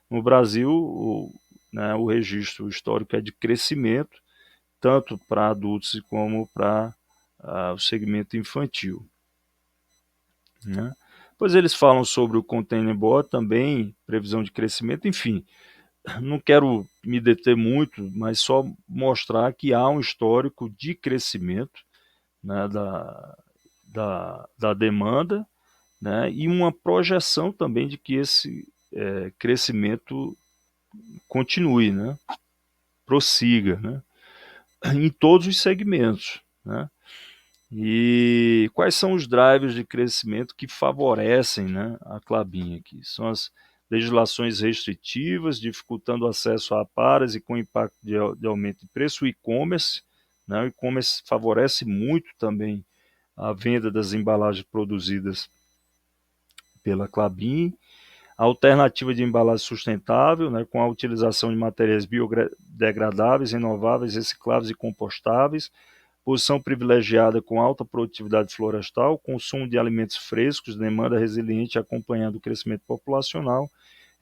no Brasil, né, o registro histórico é de crescimento, tanto para adultos como para o segmento infantil, né? Depois eles falam sobre o containerboard também, previsão de crescimento, enfim, não quero me deter muito, mas só mostrar que há um histórico de crescimento, né, da demanda, né, e uma projeção também de que esse crescimento continue, né, prossiga, né, em todos os segmentos, né? E quais são os drivers de crescimento que favorecem, né, a Klabin aqui? São as legislações restritivas, dificultando o acesso a aparas e com impacto de aumento de preço, o e-commerce, né? O e-commerce favorece muito também a venda das embalagens produzidas pela Klabin, a alternativa de embalagem sustentável, né, com a utilização de materiais biodegradáveis, renováveis, recicláveis e compostáveis, posição privilegiada com alta produtividade florestal, consumo de alimentos frescos, demanda resiliente acompanhando o crescimento populacional,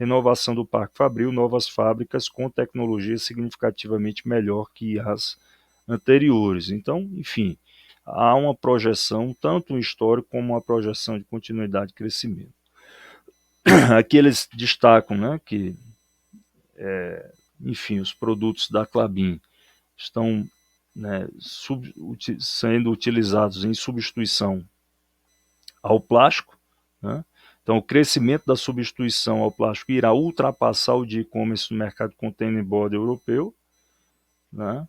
renovação do parque fabril, novas fábricas com tecnologia significativamente melhor que as anteriores. Então, enfim, há uma projeção, tanto um histórico como uma projeção de continuidade e crescimento. Aqui eles destacam, né, que, enfim, os produtos da Klabin estão, né, sendo utilizados em substituição ao plástico, né? Então, o crescimento da substituição ao plástico irá ultrapassar o de e-commerce no mercado containerboard europeu, né?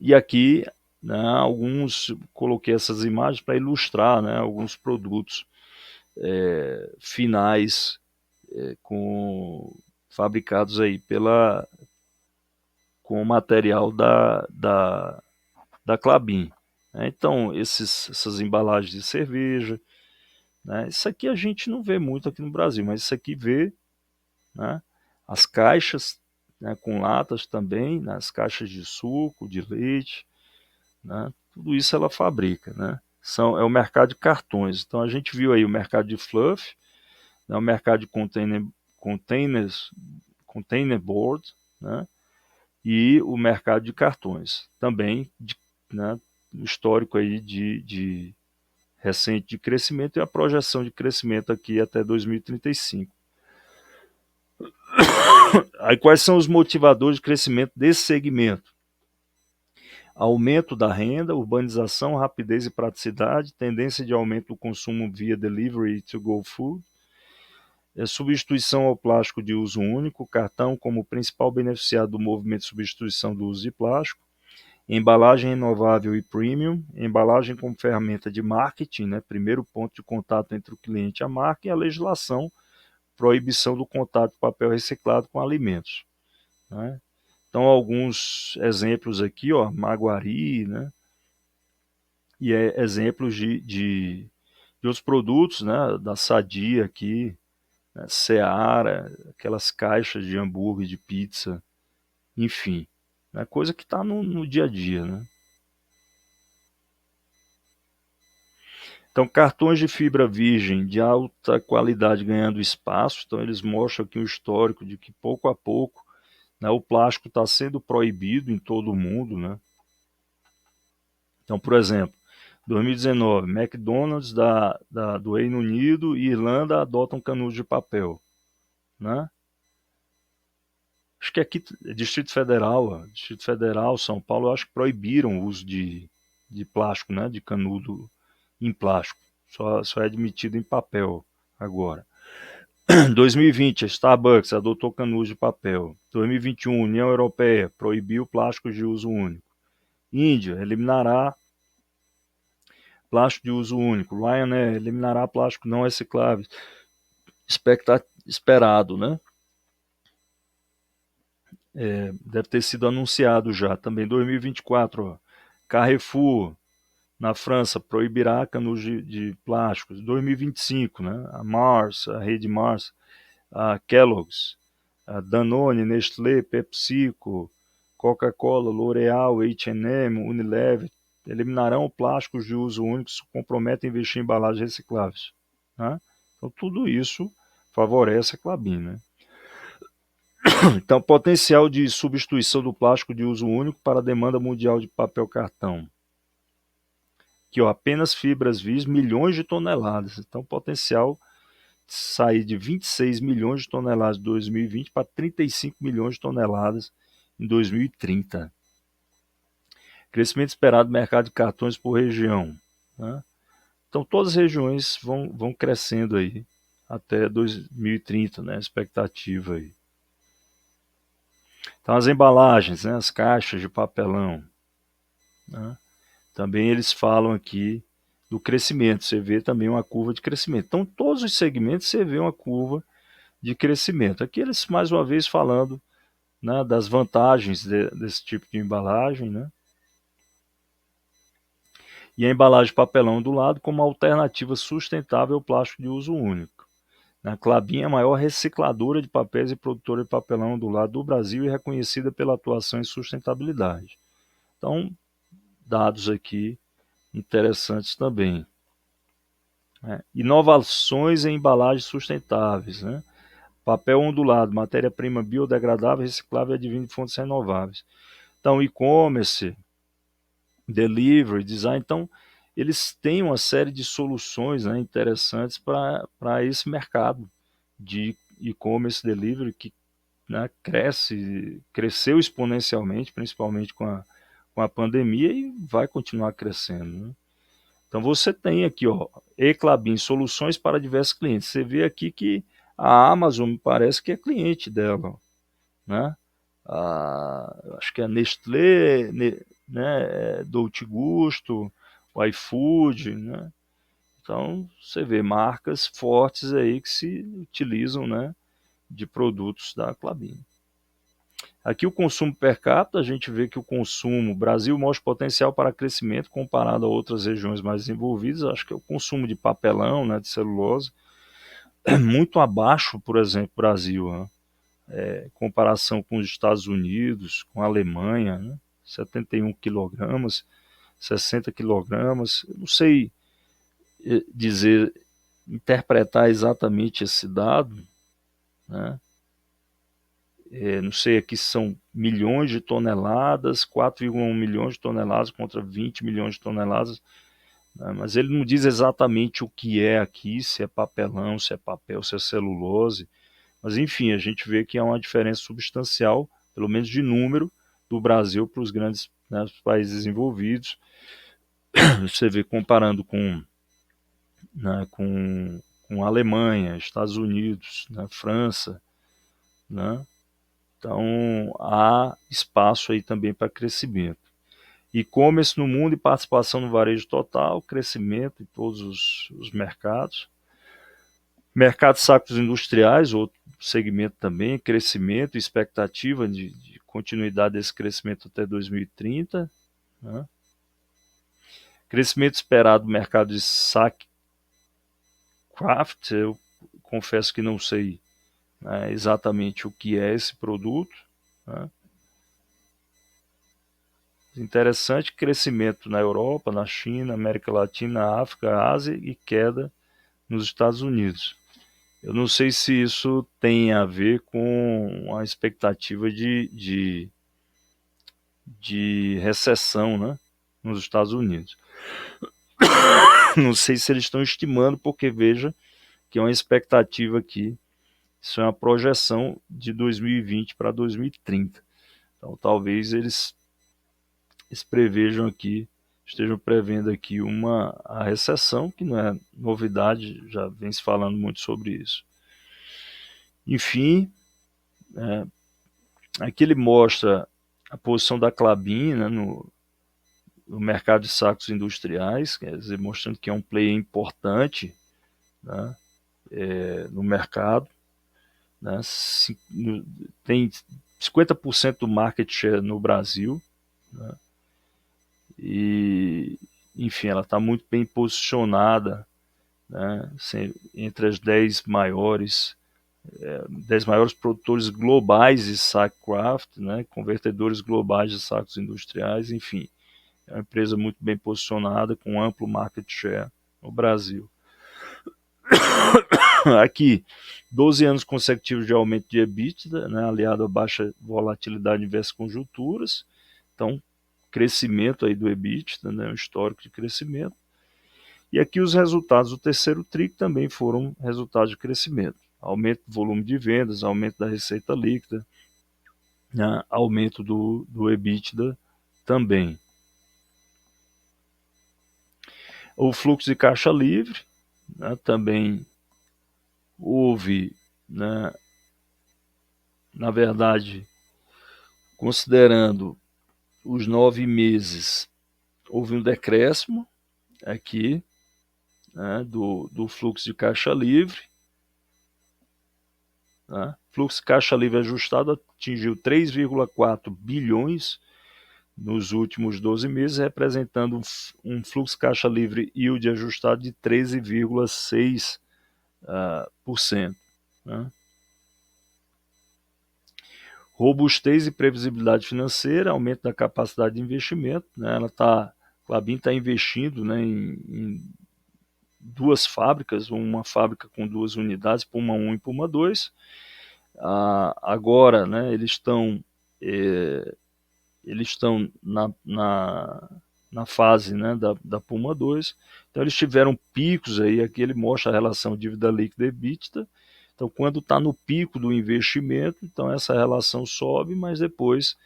E aqui, né, coloquei essas imagens para ilustrar, né, alguns produtos finais fabricados aí com o material da Klabin. Né? Então, essas embalagens de cerveja, né? Isso aqui a gente não vê muito aqui no Brasil, mas isso aqui vê, né? As caixas, né, com latas também, né? As caixas de suco, de leite, né? Tudo isso ela fabrica, né? É o mercado de cartões. Então a gente viu aí o mercado de fluff, né? O mercado de containerboard, né? E o mercado de cartões. Também, né, histórico aí de recente de crescimento e a projeção de crescimento aqui até 2035. Aí quais são os motivadores de crescimento desse segmento? Aumento da renda, urbanização, rapidez e praticidade, tendência de aumento do consumo via delivery to go food, substituição ao plástico de uso único, cartão como principal beneficiado do movimento de substituição do uso de plástico, embalagem renovável e premium, embalagem como ferramenta de marketing, né, primeiro ponto de contato entre o cliente e a marca, e a legislação, proibição do contato de papel reciclado com alimentos. Né? Então, alguns exemplos aqui, ó, Maguari, né, e exemplos de outros produtos, né, da Sadia aqui, né, Seara, aquelas caixas de hambúrguer, de pizza, enfim, né, coisa que está no dia a dia, né? Então, cartões de fibra virgem de alta qualidade ganhando espaço. Então, eles mostram aqui um histórico de que pouco a pouco, né, o plástico está sendo proibido em todo o mundo, né? Então, por exemplo, 2019, McDonald's do Reino Unido e Irlanda adotam canudos de papel, né? Acho que aqui, Distrito Federal, São Paulo, acho que proibiram o uso de plástico, né? De canudo em plástico. Só é admitido em papel agora. 2020, a Starbucks adotou canudos de papel. 2021, União Europeia proibiu plásticos de uso único. Índia eliminará plástico de uso único. Ryanair eliminará plástico não reciclável. Esperado, né? Deve ter sido anunciado já. Também 2024, ó. Carrefour, na França, proibirá canudos de plásticos. 2025, né? A rede Mars, a Kellogg's, a Danone, Nestlé, PepsiCo, Coca-Cola, L'Oréal, H&M, Unilever eliminarão plásticos de uso único e se comprometem a investir em embalagens recicláveis. Né? Então, tudo isso favorece a Klabin. Né? Então, potencial de substituição do plástico de uso único para a demanda mundial de papel cartão. Aqui, ó, apenas fibras virgens, milhões de toneladas. Então, potencial sair de 26 milhões de toneladas em 2020 para 35 milhões de toneladas em 2030. Crescimento esperado do mercado de cartões por região. Né? Então, todas as regiões vão crescendo aí até 2030, né? A expectativa aí. Então, as embalagens, né? As caixas de papelão. Né? Também eles falam aqui do crescimento. Você vê também uma curva de crescimento. Então, todos os segmentos você vê uma curva de crescimento. Aqui eles, mais uma vez, falando, né, das vantagens desse tipo de embalagem, né? E a embalagem de papelão do lado como alternativa sustentável ao plástico de uso único. A Klabin é a maior recicladora de papéis e produtora de papelão do lado do Brasil e reconhecida pela atuação em sustentabilidade. Então, dados aqui interessantes também. né? Inovações em embalagens sustentáveis, né? Papel ondulado, matéria-prima biodegradável, reciclável e advindo de fontes renováveis. Então, e-commerce, delivery, design. Então, eles têm uma série de soluções, né, interessantes para esse mercado de e-commerce delivery que, né, cresceu exponencialmente, principalmente com a pandemia, e vai continuar crescendo, né? Então você tem aqui, ó, Eclabin, soluções para diversos clientes. Você vê aqui que a Amazon me parece que é cliente dela, né? Acho que a Nestlé, né, Dolce Gusto, o iFood, né? Então você vê marcas fortes aí que se utilizam, né, de produtos da Klabin. Aqui o consumo per capita, a gente vê que o consumo, Brasil mostra potencial para crescimento comparado a outras regiões mais desenvolvidas. Acho que é o consumo de papelão, né, de celulose, é muito abaixo, por exemplo, Brasil, né? Comparação com os Estados Unidos, com a Alemanha, né? 71 quilogramas, 60 quilogramas. Eu não sei dizer, interpretar exatamente esse dado, né? Não sei, aqui são milhões de toneladas, 4,1 milhões de toneladas contra 20 milhões de toneladas, né? Mas ele não diz exatamente o que é aqui, se é papelão, se é papel, se é celulose. Mas enfim, a gente vê que há uma diferença substancial, pelo menos de número, do Brasil para os grandes, né, os países desenvolvidos. Você vê comparando né, com a Alemanha, Estados Unidos, né, França, né? Então há espaço aí também para crescimento. E-commerce no mundo e participação no varejo total, crescimento em todos os mercados. Mercado de sacos industriais, outro segmento também, crescimento, expectativa de continuidade desse crescimento até 2030. Né? Crescimento esperado do mercado de saque craft, eu confesso que não sei, né, exatamente o que é esse produto. Né? Interessante crescimento na Europa, na China, América Latina, África, Ásia e queda nos Estados Unidos. Eu não sei se isso tem a ver com a expectativa de recessão, né, nos Estados Unidos. Não sei se eles estão estimando, porque veja que é uma expectativa aqui, isso é uma projeção de 2020 para 2030. Então talvez eles prevejam aqui, estejam prevendo aqui a recessão, que não é novidade, já vem se falando muito sobre isso. Enfim, aqui ele mostra a posição da Klabin, né, no mercado de sacos industriais, quer dizer, mostrando que é um player importante, né, no mercado, né, tem 50% do market share no Brasil, né, e, enfim, ela está muito bem posicionada, né, entre as 10 maiores produtores globais de sack craft, né, convertedores globais de sacos industriais, enfim, é uma empresa muito bem posicionada, com amplo market share no Brasil. Aqui, 12 anos consecutivos de aumento de EBITDA, né, aliado a baixa volatilidade em diversas conjunturas. Então, crescimento aí do EBITDA, né, um histórico de crescimento. E aqui os resultados do terceiro TRI também foram resultados de crescimento. Aumento do volume de vendas, aumento da receita líquida, né, aumento do EBITDA também. O fluxo de caixa livre, né, também houve, né, na verdade, considerando os 9 meses, houve um decréscimo aqui, né, do fluxo de caixa livre. Né? Fluxo de caixa livre ajustado atingiu 3,4 bilhões nos últimos 12 meses, representando um fluxo de caixa livre yield ajustado de 13,6%. Né? Robustez e previsibilidade financeira, aumento da capacidade de investimento, né? A Klabin está investindo, né, em duas fábricas, uma fábrica com 2 unidades, Puma 1 e Puma 2. Agora, né, eles estão na fase, né, da Puma 2. Então eles tiveram picos aí, aqui ele mostra a relação dívida líquida e EBITDA. Então quando está no pico do investimento, então essa relação sobe, mas depois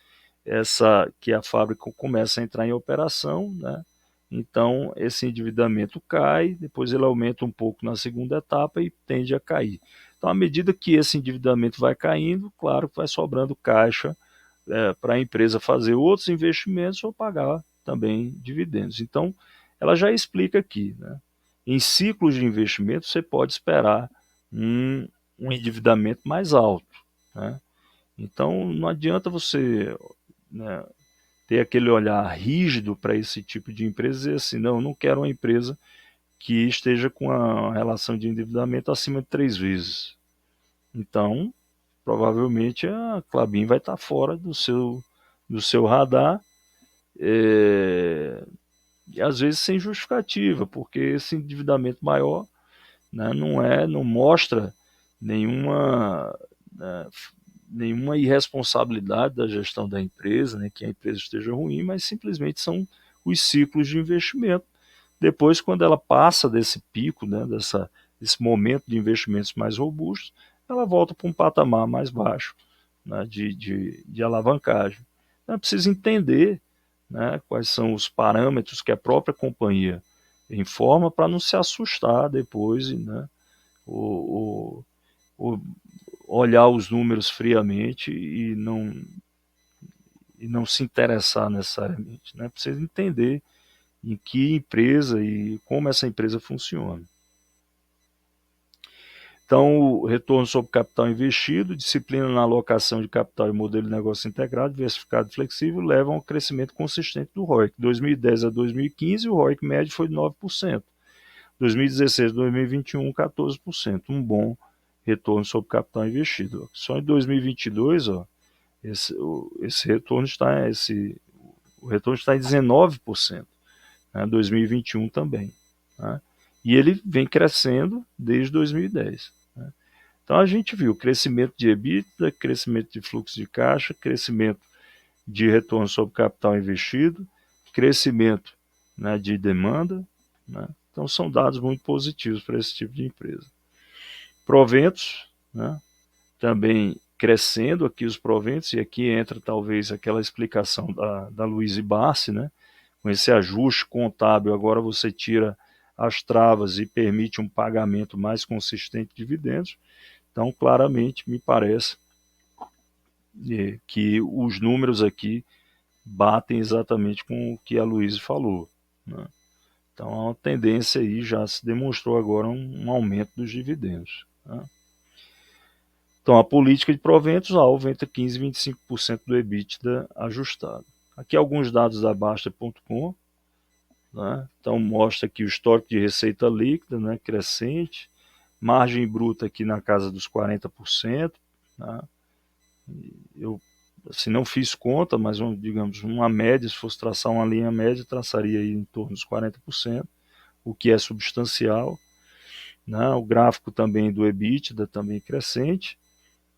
que a fábrica começa a entrar em operação, né? Então esse endividamento cai, depois ele aumenta um pouco na segunda etapa e tende a cair. Então, à medida que esse endividamento vai caindo, claro que vai sobrando caixa para a empresa fazer outros investimentos ou pagar também dividendos. Então, ela já explica aqui, né? Em ciclos de investimento, você pode esperar um endividamento mais alto, né? Então, não adianta você, né, ter aquele olhar rígido para esse tipo de empresa e dizer assim, não, eu não quero uma empresa que esteja com a relação de endividamento acima de 3 vezes. Então, provavelmente a Klabin vai estar fora do seu radar, e às vezes sem justificativa, porque esse endividamento maior, né, não mostra nenhuma, né, nenhuma irresponsabilidade da gestão da empresa, né, que a empresa esteja ruim, mas simplesmente são os ciclos de investimento. Depois, quando ela passa desse pico, né, desse momento de investimentos mais robustos, ela volta para um patamar mais baixo, né, de alavancagem. Então, é preciso entender, né, quais são os parâmetros que a própria companhia informa para não se assustar depois, né, ou olhar os números friamente e não se interessar necessariamente. Né? Precisa entender em que empresa e como essa empresa funciona. Então, o retorno sobre capital investido, disciplina na alocação de capital e modelo de negócio integrado, diversificado e flexível, levam ao crescimento consistente do ROIC. De 2010 a 2015, o ROIC médio foi de 9%. 2016 a 2021, 14%. Um bom retorno sobre capital investido. Só em 2022, esse retorno está, o retorno está em 19%. Né, 2021 também. Né, e ele vem crescendo desde 2010. Né. Então a gente viu crescimento de EBITDA, crescimento de fluxo de caixa, crescimento de retorno sobre capital investido, crescimento, né, de demanda. Né. Então são dados muito positivos para esse tipo de empresa. Proventos, né, também crescendo aqui os proventos, e aqui entra talvez aquela explicação da Louise Barsi, né? Com esse ajuste contábil, agora você tira as travas e permite um pagamento mais consistente de dividendos. Então, claramente, me parece que os números aqui batem exatamente com o que a Louise falou. Né? Então, há uma tendência aí, já se demonstrou agora um aumento dos dividendos. Né? Então, a política de proventos, alvo entre 15% e 25% do EBITDA ajustado. Aqui alguns dados da Basta.com, né? Então, mostra aqui o histórico de receita líquida, né, crescente, margem bruta aqui na casa dos 40%. Né? Eu assim, não fiz conta, mas digamos, uma média, se fosse traçar uma linha média, traçaria aí em torno dos 40%, o que é substancial. Né? O gráfico também do EBITDA também crescente.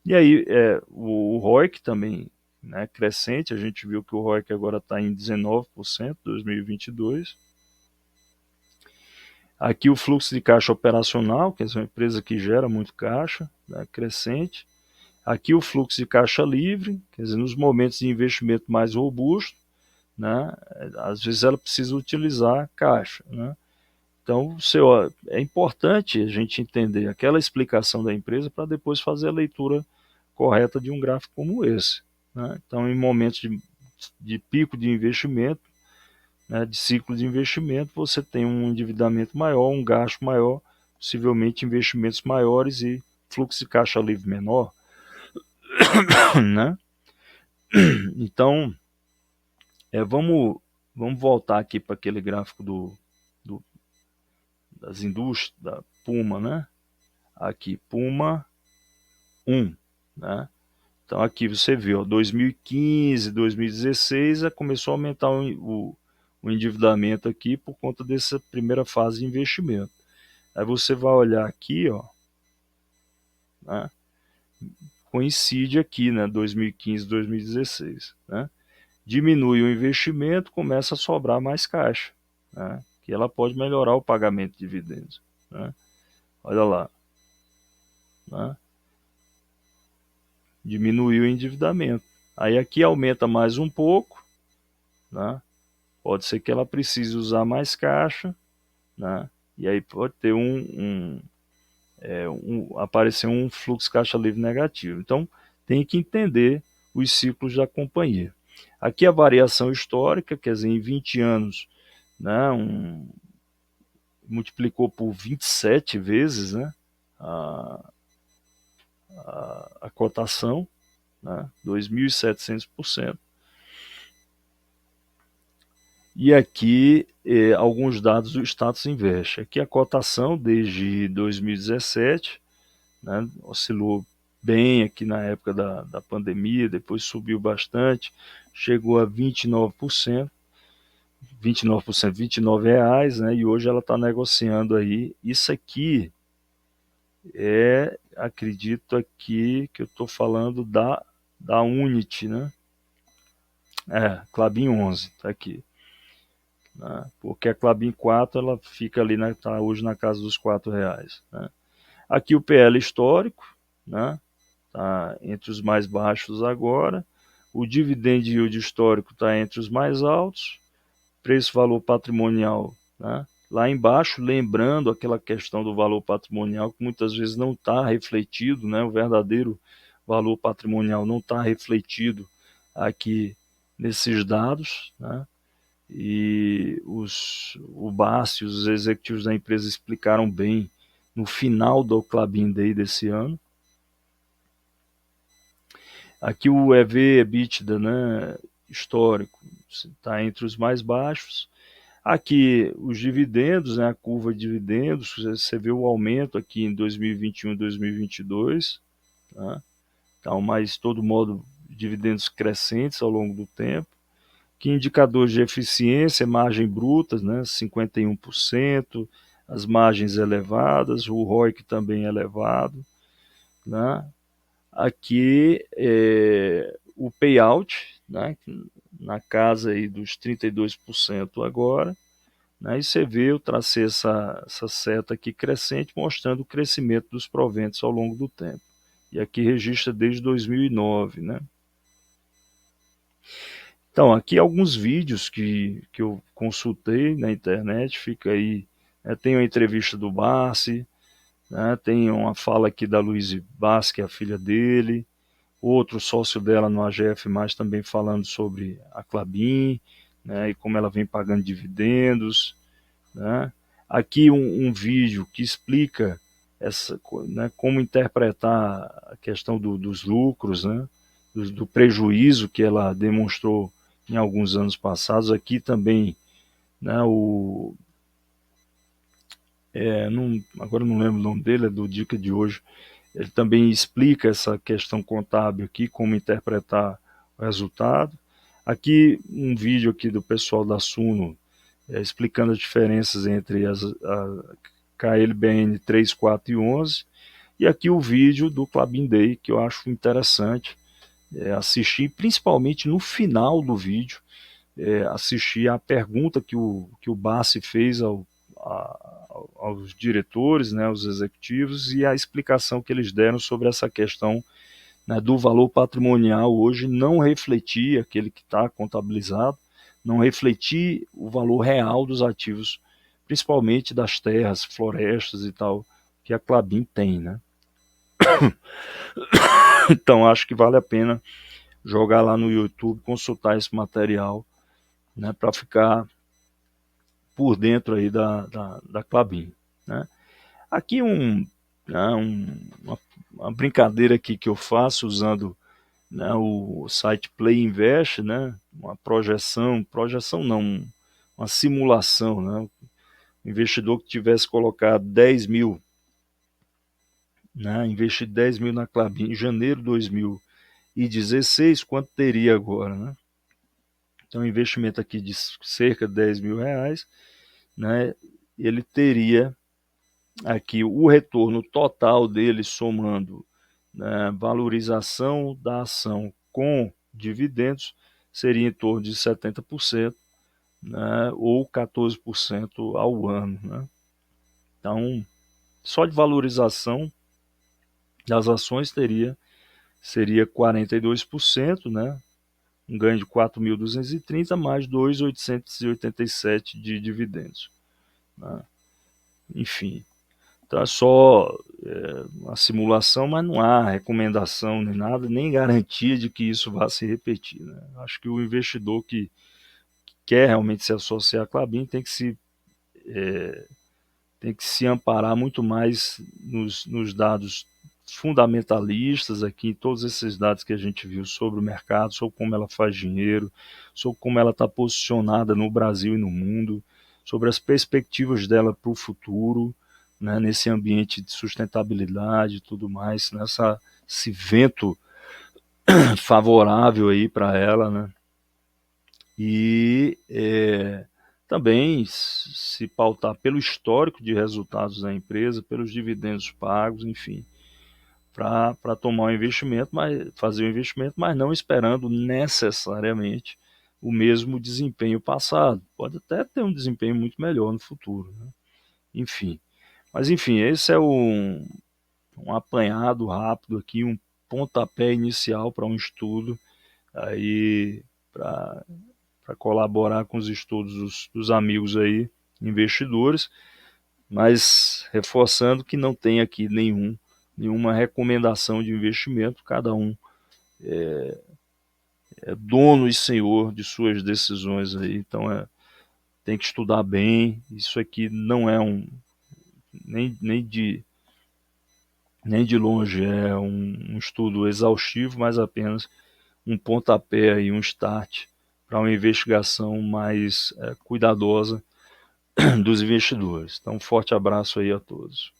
E aí o ROIC também, né, crescente, a gente viu que o ROIC agora está em 19% em 2022. Aqui o fluxo de caixa operacional, que é uma empresa que gera muito caixa, né, crescente. Aqui o fluxo de caixa livre, quer dizer, nos momentos de investimento mais robusto, né, às vezes ela precisa utilizar caixa. Né. Então, é importante a gente entender aquela explicação da empresa para depois fazer a leitura correta de um gráfico como esse. Né? Então, em momentos de pico de investimento, né, de ciclo de investimento, você tem um endividamento maior, um gasto maior, possivelmente investimentos maiores e fluxo de caixa livre menor. Né? Então, vamos voltar aqui para aquele gráfico das indústrias, da Puma, né? Aqui, Puma 1, né? Então aqui você viu, 2015, 2016, começou a aumentar o endividamento aqui por conta dessa primeira fase de investimento. Aí você vai olhar aqui, ó, né? Coincide aqui, né, 2015, 2016, né? Diminui o investimento, começa a sobrar mais caixa, né? Que ela pode melhorar o pagamento de dividendos, né? Olha lá, né? Diminuiu o endividamento. Aí aqui aumenta mais um pouco, né? Pode ser que ela precise usar mais caixa, né? E aí pode ter aparecer um fluxo caixa livre negativo. Então tem que entender os ciclos da companhia. Aqui a variação histórica, quer dizer, em 20 anos, né, multiplicou por 27 vezes, né, a, a cotação, né, 2.700%. E aqui alguns dados do Status Invest. Aqui a cotação desde 2017, né, oscilou bem aqui na época da pandemia, depois subiu bastante, chegou a 29%, 29 reais, né, e hoje ela está negociando aí. Isso aqui acredito aqui que eu estou falando da Unity, né? Klabin 11, tá aqui. Né? Porque a Klabin 4 ela fica ali, tá hoje na casa dos R$ 4, né? Aqui o PL histórico, né? Tá entre os mais baixos agora. O dividend yield histórico está entre os mais altos. Preço-valor patrimonial, né? Lá embaixo, lembrando aquela questão do valor patrimonial, que muitas vezes não está refletido, né? O verdadeiro valor patrimonial não está refletido aqui nesses dados, né? E o Bassi, os executivos da empresa explicaram bem no final do Klabin Day desse ano. Aqui o EV/EBITDA, né, histórico, está entre os mais baixos. Aqui os dividendos, né, a curva de dividendos, você vê o aumento aqui em 2021 e 2022. Tá? Então, mas de todo modo, dividendos crescentes ao longo do tempo. Que indicadores de eficiência, margem brutas, né, 51%, as margens elevadas, o ROIC também elevado, né? Aqui o payout, né, na casa aí dos 32% agora, né, e você vê, eu tracei essa seta aqui crescente, mostrando o crescimento dos proventos ao longo do tempo. E aqui registra desde 2009, né? Então, aqui alguns vídeos que eu consultei na internet, fica aí, né, tem uma entrevista do Bassi, né, tem uma fala aqui da Louise Bassi, que é a filha dele, outro sócio dela no AGF+, também falando sobre a Klabin, né, e como ela vem pagando dividendos, né. Aqui um vídeo que explica né, como interpretar a questão dos lucros, né, do prejuízo que ela demonstrou em alguns anos passados. Aqui também, né, agora não lembro o nome dele, é do Dica de hoje, ele também explica essa questão contábil aqui, como interpretar o resultado. Aqui um vídeo aqui do pessoal da Suno explicando as diferenças entre a KLBN 3, 4 e 11. E aqui o vídeo do Klabin Day, que eu acho interessante assistir, principalmente no final do vídeo, assistir a pergunta que o Bassi fez aos diretores, né, aos executivos, e a explicação que eles deram sobre essa questão, né, do valor patrimonial hoje não refletir aquele que está contabilizado, não refletir o valor real dos ativos, principalmente das terras, florestas e tal, que a Klabin tem, né? Então acho que vale a pena jogar lá no YouTube, consultar esse material, né, para ficar por dentro aí da Klabin, né? Aqui né, uma brincadeira aqui que eu faço usando, né, o site Play Invest, né, uma projeção não, uma simulação, né, o investidor que tivesse colocado 10 mil, né, investir 10 mil na Klabin em janeiro de 2016, quanto teria agora, né? Então, um investimento aqui de cerca de 10 mil reais, né, ele teria aqui o retorno total dele somando, né, valorização da ação com dividendos seria em torno de 70%, né, ou 14% ao ano, né? Então, só de valorização das ações seria 42%, né? Um ganho de 4.230 mais 2.887 de dividendos, né? Enfim, então é só uma simulação, mas não há recomendação nem nada, nem garantia de que isso vá se repetir, né? Acho que o investidor que quer realmente se associar à Klabin tem que se amparar muito mais nos dados fundamentalistas aqui, todos esses dados que a gente viu sobre o mercado, sobre como ela faz dinheiro, sobre como ela está posicionada no Brasil e no mundo, sobre as perspectivas dela para o futuro, né, nesse ambiente de sustentabilidade e tudo mais, esse vento favorável aí para ela, né? E também se pautar pelo histórico de resultados da empresa, pelos dividendos pagos, enfim, para tomar um investimento, mas fazer um investimento, mas não esperando necessariamente o mesmo desempenho passado. Pode até ter um desempenho muito melhor no futuro, né? Enfim, mas enfim, esse é um apanhado rápido aqui, um pontapé inicial para um estudo aí para colaborar com os estudos dos amigos aí, investidores, mas reforçando que não tem aqui nenhuma recomendação de investimento, cada um é dono e senhor de suas decisões aí, então tem que estudar bem, isso aqui não é nem nem de longe é um estudo exaustivo, mas apenas um pontapé aí, um start para uma investigação mais cuidadosa dos investidores. Então, um forte abraço aí a todos.